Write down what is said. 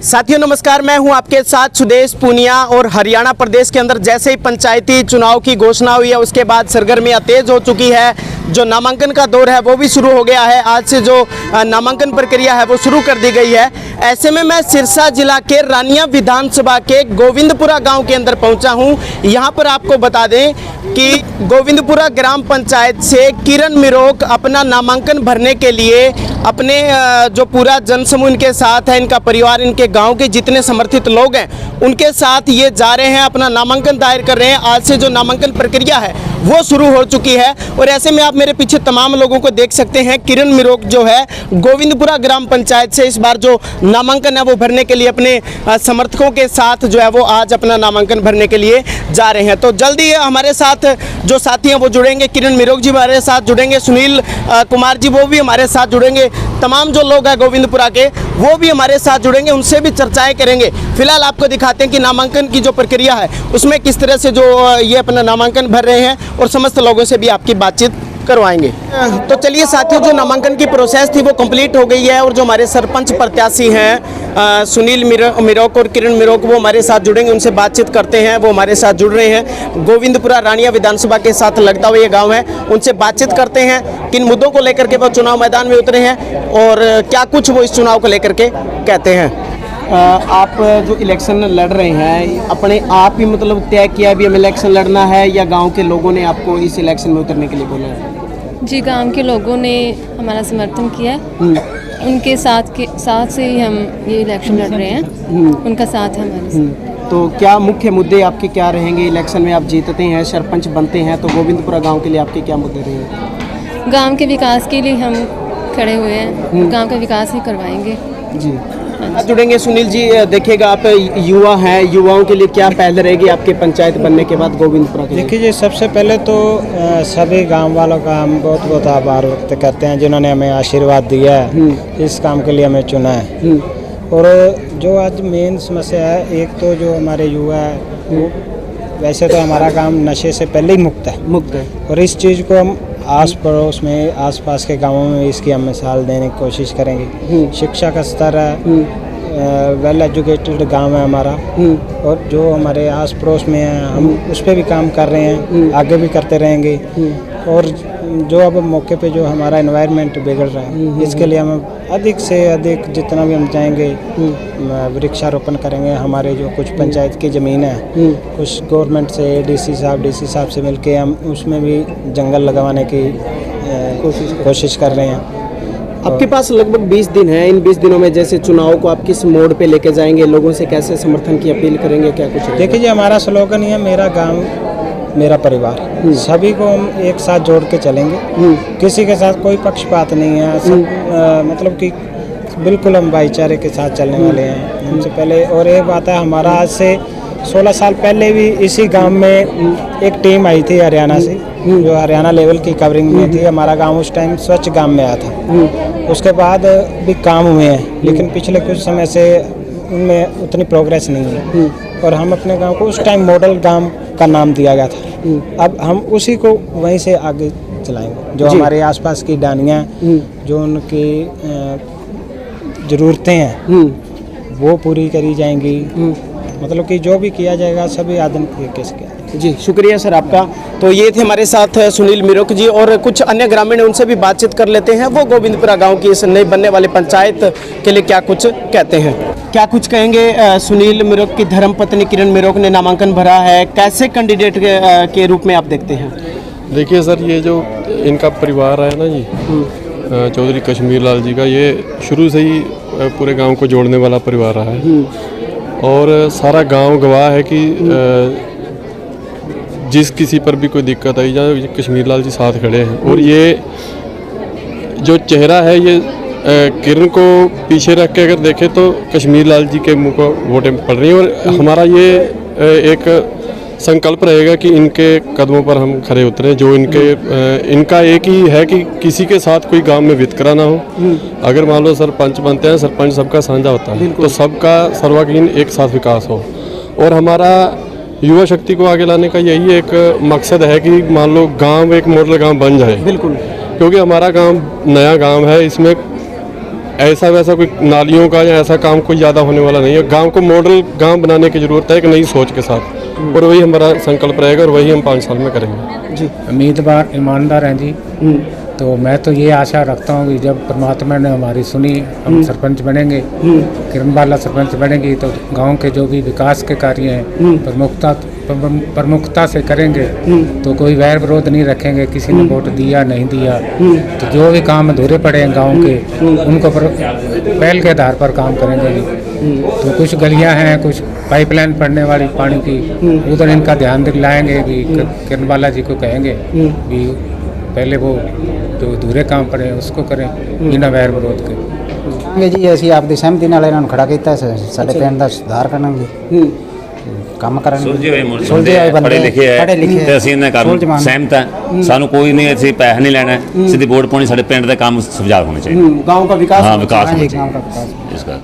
साथियों नमस्कार, मैं हूं आपके साथ सुदेश पूनिया। और हरियाणा प्रदेश के अंदर जैसे ही पंचायती चुनाव की घोषणा हुई है उसके बाद सरगर्मियां तेज हो चुकी है। जो नामांकन का दौर है वो भी शुरू हो गया है। आज से जो नामांकन प्रक्रिया है वो शुरू कर दी गई है। ऐसे में मैं सिरसा जिला के रानिया विधानसभा के गोविंदपुरा गांव के अंदर पहुंचा हूं। यहां पर आपको बता दें कि गोविंदपुरा ग्राम पंचायत से किरण मिरोक अपना नामांकन भरने के लिए अपने जो पूरा जनसमूह इनके साथ है, इनका परिवार, इनके गांव के जितने समर्थित लोग हैं उनके साथ ये जा रहे हैं, अपना नामांकन दायर कर रहे हैं। आज से जो नामांकन प्रक्रिया है वो शुरू हो चुकी है। और ऐसे में आप मेरे पीछे तमाम लोगों को देख सकते हैं। किरण मिरोक जो है गोविंदपुरा ग्राम पंचायत से इस बार जो नामांकन है वो भरने के लिए अपने समर्थकों के साथ जो है वो आज अपना नामांकन भरने के लिए जा रहे हैं। तो जल्दी हमारे साथ जो साथी हैं वो जुड़ेंगे। किरण मिरोक जी हमारे साथ जुड़ेंगे, सुनील कुमार जी वो भी हमारे साथ जुड़ेंगे, तमाम जो लोग हैं गोविंदपुरा के वो भी हमारे साथ जुड़ेंगे, उनसे भी चर्चाएं करेंगे। फिलहाल आपको दिखाते हैं कि नामांकन की जो प्रक्रिया है उसमें किस तरह से जो ये अपना नामांकन भर रहे हैं और समस्त लोगों से भी आपकी बातचीत करवाएंगे। तो चलिए साथियों, जो नामांकन की प्रोसेस थी वो कंप्लीट हो गई है और जो हमारे सरपंच प्रत्याशी हैं सुनील मिरोक और किरण मिरोक वो हमारे साथ जुड़ेंगे, उनसे बातचीत करते हैं। वो हमारे साथ जुड़ रहे हैं। गोविंदपुरा रानिया विधानसभा के साथ लगता हुआ ये गांव है, उनसे बातचीत करते हैं किन मुद्दों को लेकर के वो चुनाव मैदान में उतरे हैं और क्या कुछ वो इस चुनाव को लेकर के कहते हैं। आप जो इलेक्शन लड़ रहे हैं अपने आप ही मतलब तय किया भी हमें इलेक्शन लड़ना है या गांव के लोगों ने आपको इस इलेक्शन में उतरने के लिए बोला है? जी, गांव के लोगों ने हमारा समर्थन किया है। उनके साथ से ही हम ये इलेक्शन लड़ रहे हैं। उनका साथ है हमारे साथ। तो क्या मुख्य मुद्दे आपके क्या रहेंगे इलेक्शन में? आप जीतते हैं, सरपंच बनते हैं, तो गोविंदपुरा गांव के लिए आपके क्या मुद्दे रहेंगे? गांव के विकास के लिए हम खड़े हुए हैं। गांव का विकास ही करवाएंगे जी। जुड़ेंगे सुनील जी, देखिएगा आप युवा हैं, युवाओं के लिए क्या पहल रहेगी आपके पंचायत बनने के बाद गोविंदपुरा के लिए? देखिए जी, सबसे पहले तो सभी गांव वालों का हम बहुत बहुत आभार व्यक्त करते हैं जिन्होंने हमें आशीर्वाद दिया है, इस काम के लिए हमें चुना है। और जो आज मेन समस्या है, एक तो जो हमारे युवा है वो वैसे तो हमारा गांव नशे से पहले ही मुक्त है और इस चीज़ को हम आस पड़ोस में आसपास के गांवों में इसकी हम मिसाल देने की कोशिश करेंगे। शिक्षा का स्तर है, वेल एजुकेटेड गांव है हमारा और जो हमारे आस पड़ोस में है हम उस पर भी काम कर रहे हैं, आगे भी करते रहेंगे। और जो अब मौके पे जो हमारा एनवायरनमेंट बिगड़ रहा है इसके लिए हम अधिक से अधिक जितना भी हम चाहेंगे वृक्षारोपण करेंगे। हमारे जो कुछ पंचायत की ज़मीन है कुछ गवर्नमेंट से डीसी साहब से मिलके हम उसमें भी जंगल लगवाने की कोशिश कर रहे हैं। आपके पास लगभग 20 दिन है। इन 20 दिनों में जैसे चुनाव को आप किस मोड़ पे लेके जाएंगे, लोगों से कैसे समर्थन की अपील करेंगे, क्या कुछ? देखिए जी, हमारा स्लोगन है मेरा गांव मेरा परिवार। सभी को हम एक साथ जोड़ के चलेंगे, किसी के साथ कोई पक्षपात नहीं है। सब मतलब कि बिल्कुल हम भाईचारे के साथ चलने वाले हैं हमसे पहले। और एक बात है, हमारा आज से 16 साल पहले भी इसी गांव में एक टीम आई थी हरियाणा से जो हरियाणा लेवल की कवरिंग में थी। हमारा गांव उस टाइम स्वच्छ गांव में आया था। उसके बाद भी काम हुए हैं लेकिन पिछले कुछ समय से उनमें उतनी प्रोग्रेस नहीं है और हम अपने गांव को उस टाइम मॉडल गांव का नाम दिया गया था। अब हम उसी को वहीं से आगे चलाएंगे। जो हमारे आसपास की डानियाँ जो उनकी ज़रूरतें हैं वो पूरी करी जाएंगी। मतलब कि जो भी किया जाएगा सभी आधुनिक तरीके से किया। जी, शुक्रिया सर आपका। तो ये थे हमारे साथ सुनील मिरोक जी और कुछ अन्य ग्रामीण उनसे भी बातचीत कर लेते हैं। वो गोविंदपुरा गांव की इस नई बनने वाली पंचायत के लिए क्या कुछ कहते हैं। क्या कुछ कहेंगे? सुनील मिरोक की धर्मपत्नी किरण मिरोक ने नामांकन भरा है, कैसे कैंडिडेट के रूप में आप देखते हैं? देखिए सर, ये जो इनका परिवार है ना जी, चौधरी कश्मीर लाल जी का, ये शुरू से ही पूरे गाँव को जोड़ने वाला परिवार रहा है और सारा गाँव गवाह है कि जिस किसी पर भी कोई दिक्कत आई जाए कश्मीर लाल जी साथ खड़े हैं। और ये जो चेहरा है ये किरण को पीछे रख के अगर देखें तो कश्मीर लाल जी के मुंह को वोटें पड़ रही हैं। और हमारा ये एक संकल्प रहेगा कि इनके कदमों पर हम खड़े उतरें। जो इनका एक ही है कि किसी के साथ कोई गांव में वितकरा ना हो। अगर मान लो सरपंच बनते हैं, सरपंच सबका साझा होता है तो सबका सर्वांगीण एक साथ विकास हो। और हमारा युवा शक्ति को आगे लाने का यही एक मकसद है कि मान लो गांव एक मॉडल गांव बन जाए। बिल्कुल, क्योंकि हमारा गांव नया गांव है, इसमें ऐसा वैसा कोई नालियों का या ऐसा काम कोई ज़्यादा होने वाला नहीं है। गांव को मॉडल गांव बनाने की ज़रूरत है एक नई सोच के साथ, और वही हमारा संकल्प रहेगा और वही हम 5 साल में करेंगे जी। उम्मीदवार ईमानदार हैं जी। तो मैं तो ये आशा रखता हूँ कि जब परमात्मा ने हमारी सुनी, हम सरपंच बनेंगे, किरणबाला सरपंच बनेगी, तो गांव के जो भी विकास के कार्य हैं प्रमुखता से करेंगे। तो कोई वैर विरोध नहीं रखेंगे, किसी ने वोट दिया नहीं दिया। तो जो भी काम अधूरे पड़े हैं गांव के, उनको पहल के आधार पर काम करेंगे जी। तो कुछ गलियां हैं, कुछ पाइपलाइन पड़ने वाली पानी की, उधर इनका ध्यान दिलाएंगे भी। किरणबाला जी को कहेंगे भी पहले वो जो अधूरे काम पड़े उसको करें बिना वैर विरोध के जी। ਅਸੀਂ ਆਪਦੀ ਸਹਿਮਤੀ ਨਾਲ ਇਹਨਾਂ ਨੂੰ ਖੜਾ ਕੀਤਾ ਸਾਡੇ ਪਿੰਡ ਦਾ ਸੁਧਾਰ ਕਰਾਂਗੇ, ਕੰਮ ਕਰਾਂਗੇ। ਸੁਲਝੇ ਹੋਏ ਬੰਦੇ ਪੜ੍ਹੇ ਲਿਖੇ ਤੇ ਅਸੀਂ ਇਹਨਾਂ ਕੰਮ ਸਹਿਮਤ ਹਾਂ। ਸਾਨੂੰ ਕੋਈ ਨਹੀਂ, ਅਸੀਂ ਪੈਸਾ ਨਹੀਂ ਲੈਣਾ, ਸਿੱਧੀ ਵੋਟ ਪਾਉਣੀ, ਸਾਡੇ ਪਿੰਡ ਦਾ ਕੰਮ ਸੁਝਾਅ ਹੋਣੇ ਚਾਹੀਦੇ। गांव का विकास हाँ विकास होना हाँ जी, चाहिए गाँव का विकास। इसका